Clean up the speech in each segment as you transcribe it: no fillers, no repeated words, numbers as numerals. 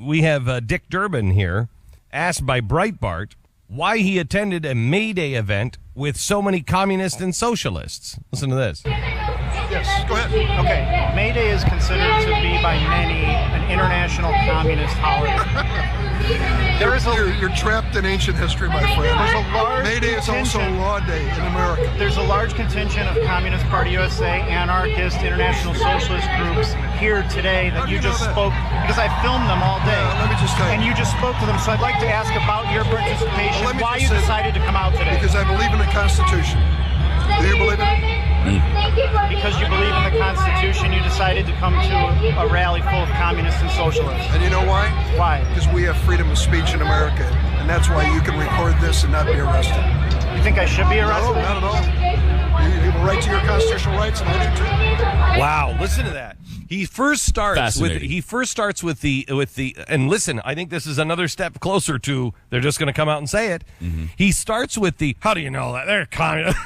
we have Dick Durbin here, asked by Breitbart why he attended a May Day event with so many communists and socialists. Listen to this. Yes, go ahead. Okay, May Day is considered to be by many an international communist holiday. You're trapped in ancient history, my friend. There's a large May Day is also Law Day in America. There's a large contingent of Communist Party USA, anarchist, international socialist groups here today that you just spoke, because I filmed them all day. Let me just tell you. And you just spoke to them, so I'd like to ask about your participation, why you decided to come out today. Because I believe in the Constitution. Do you believe in it? Because you believe in the Constitution, you decided to come to a rally full of communists and socialists. And you know why? Why? Because we have freedom of speech in America, and that's why you can record this and not be arrested. You think I should be arrested? No, not at all. You have a right to your constitutional rights, and I do too. Wow, listen to that. He first starts with the and listen, I think this is another step closer to they're just going to come out and say it. Mm-hmm. He starts with the how do you know that they're communist?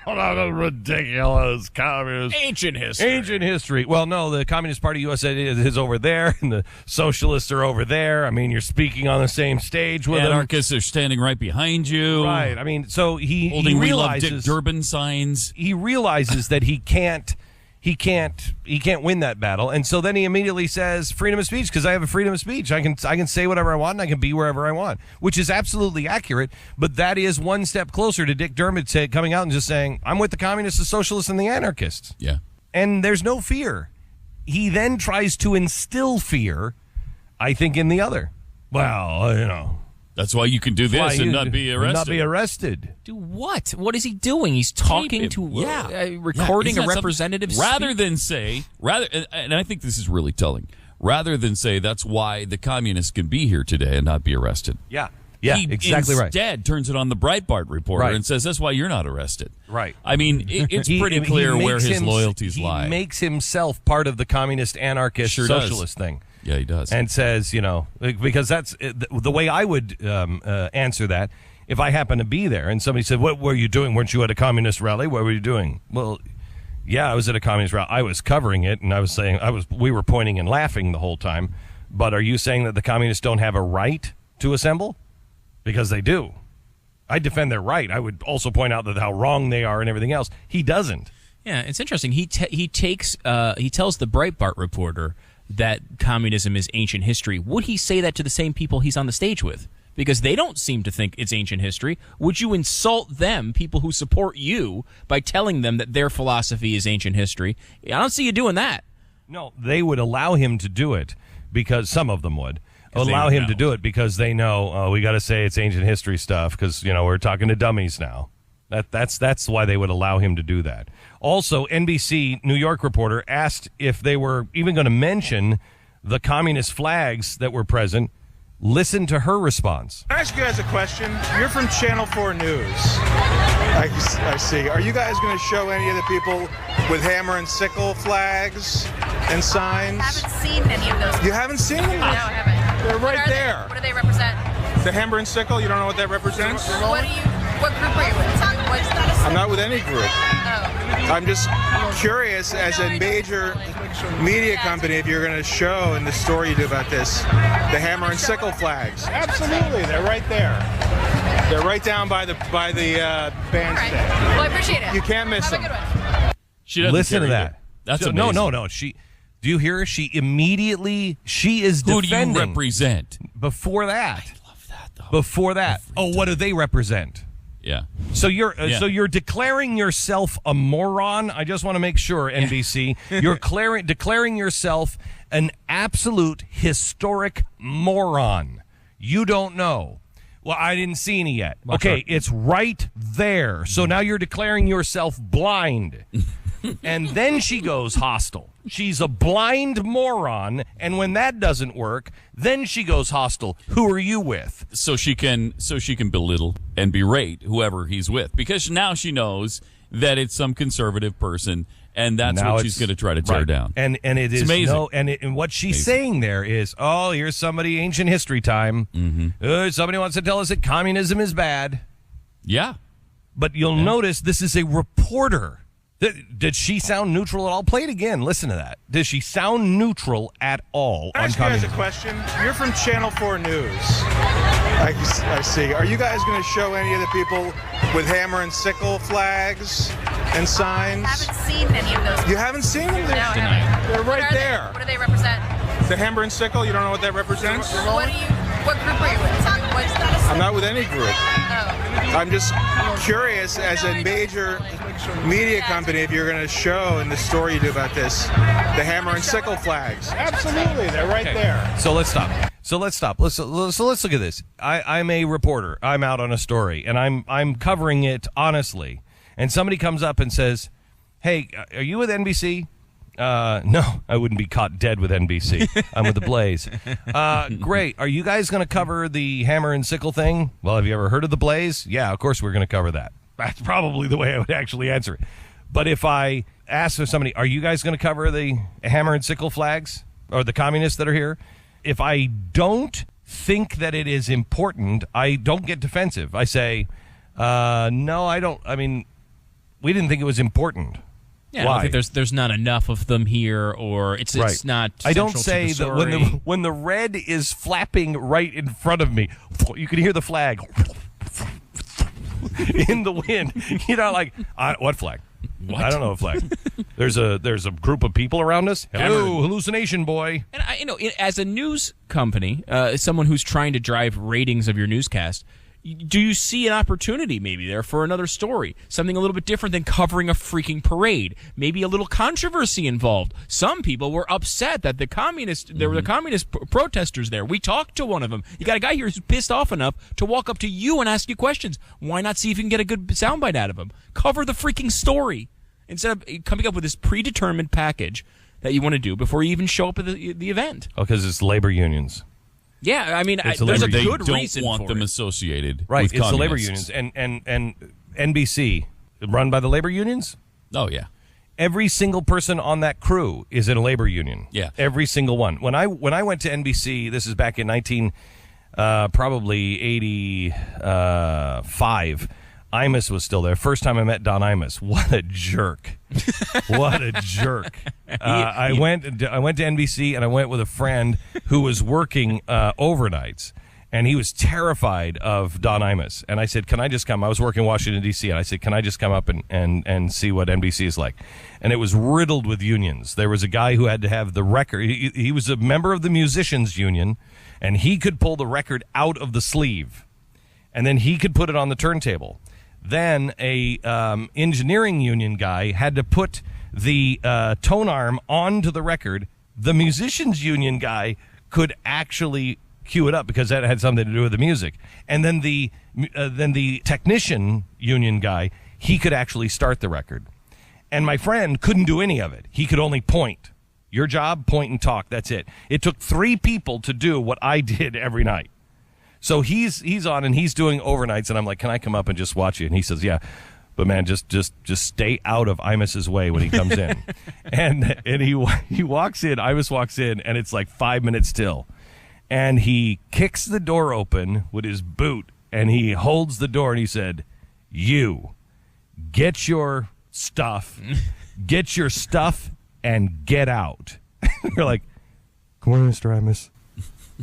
Ridiculous communist. Ancient history. Well, no, the Communist Party USA is over there, and the socialists are over there. I mean, you're speaking on the same stage with them. Anarchists are standing right behind you. Right. I mean, so he holding realizes, "We Love Dick Durbin" signs. He realizes that he can't win that battle, and so then he immediately says freedom of speech, because I have a freedom of speech. I can say whatever I want, and I can be wherever I want, which is absolutely accurate. But that is one step closer to Dick Durbin coming out and just saying, I'm with the communists, the socialists, and the anarchists. Yeah, and there's no fear. He then tries to instill fear, I think, in the other. Well, that's why you can do this and not be arrested. Not be arrested. Do what? What is he doing? He's talking to recording a representative rather than say, and I think this is really telling, rather than say that's why the communists can be here today and not be arrested. Yeah, exactly right. Instead, turns it on the Breitbart reporter and says that's why you're not arrested. Right. I mean, it's pretty clear where his loyalties lie. He makes himself part of the communist, anarchist, socialist thing. Yeah, he does. And says, because that's the way I would answer that if I happen to be there. And somebody said, what were you doing? Weren't you at a communist rally? What were you doing? Well, yeah, I was at a communist rally. I was covering it, and I was saying, we were pointing and laughing the whole time. But are you saying that the communists don't have a right to assemble? Because they do. I defend their right. I would also point out that how wrong they are and everything else. He doesn't. Yeah, it's interesting. He tells the Breitbart reporter that communism is ancient history. Would he say that to the same people he's on the stage with? Because they don't seem to think it's ancient history. Would you insult them, people who support you, by telling them that their philosophy is ancient history? I don't see you doing that. No, they would allow him to do it, because some of them would allow him to do it because they know we got to say it's ancient history stuff because we're talking to dummies now. That's why they would allow him to do that. Also, NBC New York reporter asked if they were even going to mention the communist flags that were present. Listen to her response. Can I ask you guys a question? You're from Channel 4 News. I see. Are you guys going to show any of the people with hammer and sickle flags and signs? I haven't seen any of those. You haven't seen them? No, I haven't. They're right there. What do they represent? The hammer and sickle? You don't know what that represents? What group are you with? I'm not with any group. Oh. I'm just curious, as a major media company, if you're going to show in the story you do about this, the hammer and sickle flags. Absolutely, they're right there. They're right down by the bandstand. Right. Well, I appreciate it. You can't miss them. Have a good one. She doesn't listen to that. That's amazing. No. Do you hear her? She is Who defending. do you represent? Before that. I love that, though. Before that. What do they represent? Yeah. So you're declaring yourself a moron. I just want to make sure, NBC, you're declaring yourself an absolute historic moron. You don't know. Well, I didn't see any yet. Okay, it's right there. So now you're declaring yourself blind. And then she goes hostile. She's a blind moron, and when that doesn't work, then she goes hostile. Who are you with? So she can belittle and berate whoever he's with, because now she knows that it's some conservative person, and that's what she's going to try to tear down. And it is amazing. And what she's saying there is, here's somebody ancient history time. Mm-hmm. Somebody wants to tell us that communism is bad. Yeah. But you'll notice this is a reporter. Did she sound neutral at all? Play it again. Listen to that. Does she sound neutral at all Can I on ask you guys a communism? question? You're from Channel 4 News. I see. Are you guys going to show any of the people with hammer and sickle flags and signs? I haven't seen any of those. You haven't seen them? No, I haven't. They're What right are there. They? What do they represent? The hammer and sickle, you don't know what that represents? What group are you with? What's that? I'm not with any group. Oh. I'm just curious, as a major media company, if you're going to show in the story you do about this, the hammer and sickle flags. Absolutely, they're right there. So let's stop. Let's look at this. I'm a reporter. I'm out on a story, and I'm covering it honestly. And somebody comes up and says, "Hey, are you with NBC?" No, I wouldn't be caught dead with NBC. I'm with the Blaze. Great. Are you guys going to cover the hammer and sickle thing? Well, have you ever heard of the Blaze? Yeah, of course we're going to cover that. That's probably the way I would actually answer it. But if I ask somebody, are you guys going to cover the hammer and sickle flags or the communists that are here? If I don't think that it is important, I don't get defensive. I say, no, I don't. I mean, we didn't think it was important. Yeah, Why? I don't think there's not enough of them here, or it's not. I don't central say to the that story. when the red is flapping right in front of me, you can hear the flag in the wind. You know, like what flag? What? I don't know a flag. There's a group of people around us. Hello, hallucination boy. And as a news company, someone who's trying to drive ratings of your newscast, do you see an opportunity maybe there for another story? Something a little bit different than covering a freaking parade. Maybe a little controversy involved. Some people were upset that there were the communist protesters there. We talked to one of them. You got a guy here who's pissed off enough to walk up to you and ask you questions. Why not see if you can get a good soundbite out of him? Cover the freaking story instead of coming up with this predetermined package that you want to do before you even show up at the event. Oh, because it's labor unions. Yeah, I mean, It's a there's a labor- good They reason don't want for them it. associated Right, with it's the labor communists. unions and NBC run by the labor unions. Oh, yeah. Every single person on that crew is in a labor union. Yeah. Every single one. When I went to NBC, this is back in probably 85. Imus was still there. First time I met Don Imus. What a jerk. What a jerk. I went to NBC and I went with a friend who was working overnights. And he was terrified of Don Imus. And I said, can I just come? I was working in Washington, D.C. And I said, can I just come up and see what NBC is like? And it was riddled with unions. There was a guy who had to have the record. He was a member of the musicians union, and he could pull the record out of the sleeve. And then he could put it on the turntable. Then a engineering union guy had to put the tone arm onto the record. The musicians union guy could actually cue it up because that had something to do with the music. And then the technician union guy, he could actually start the record. And my friend couldn't do any of it. He could only point. Your job, point and talk. That's it. It took 3 people to do what I did every night. So he's on and he's doing overnights, and I'm like, can I come up and just watch you? And he says, yeah. But man, just stay out of Imus's way when he comes in. and he walks in, Imus walks in, and it's like 5 minutes till. And he kicks the door open with his boot, and he holds the door, and he said, you, get your stuff, and get out. We're like, come on, Mr. Imus.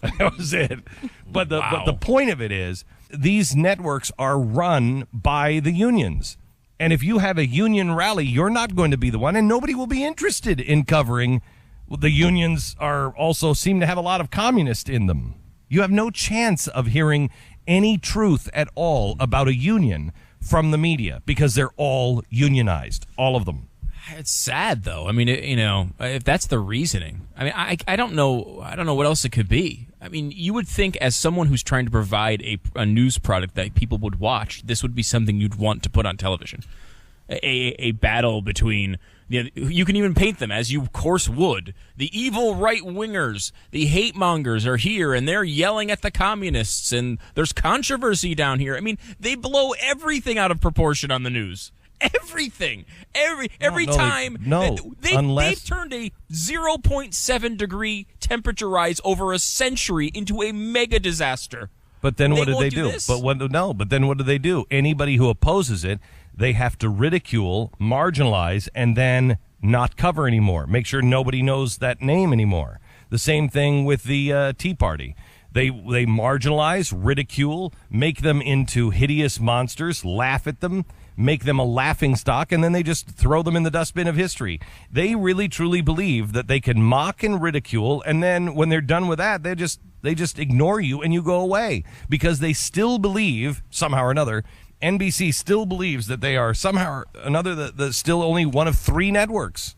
That was it. But the point of it is, these networks are run by the unions. And if you have a union rally, you're not going to be the one, and nobody will be interested in covering. The unions are also seem to have a lot of communists in them. You have no chance of hearing any truth at all about a union from the media because they're all unionized, all of them. It's sad, though. I mean, if that's the reasoning, I mean, I don't know what else it could be. I mean, you would think as someone who's trying to provide a news product that people would watch, this would be something you'd want to put on television. A battle between, you can even paint them as you of course would. The evil right-wingers, the hate-mongers are here, and they're yelling at the communists, and there's controversy down here. I mean, they blow everything out of proportion on the news. Everything. Every time. They've turned a 0.7 degree temperature rise over a century into a mega disaster. But then what did they do? This? But then what do they do? Anybody who opposes it, they have to ridicule, marginalize, and then not cover anymore. Make sure nobody knows that name anymore. The same thing with the Tea Party. They marginalize, ridicule, make them into hideous monsters, laugh at them, make them a laughing stock, and then they just throw them in the dustbin of history. They really truly believe that they can mock and ridicule, and then when they're done with that, they just ignore you and you go away, because they still believe, somehow or another, NBC still believes that they are somehow or another the still only one of 3 networks.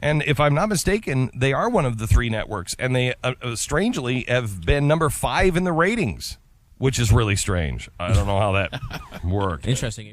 And if I'm not mistaken, they are one of the 3 networks, and they strangely have been number 5 in the ratings, which is really strange. I don't know how that worked. Interesting.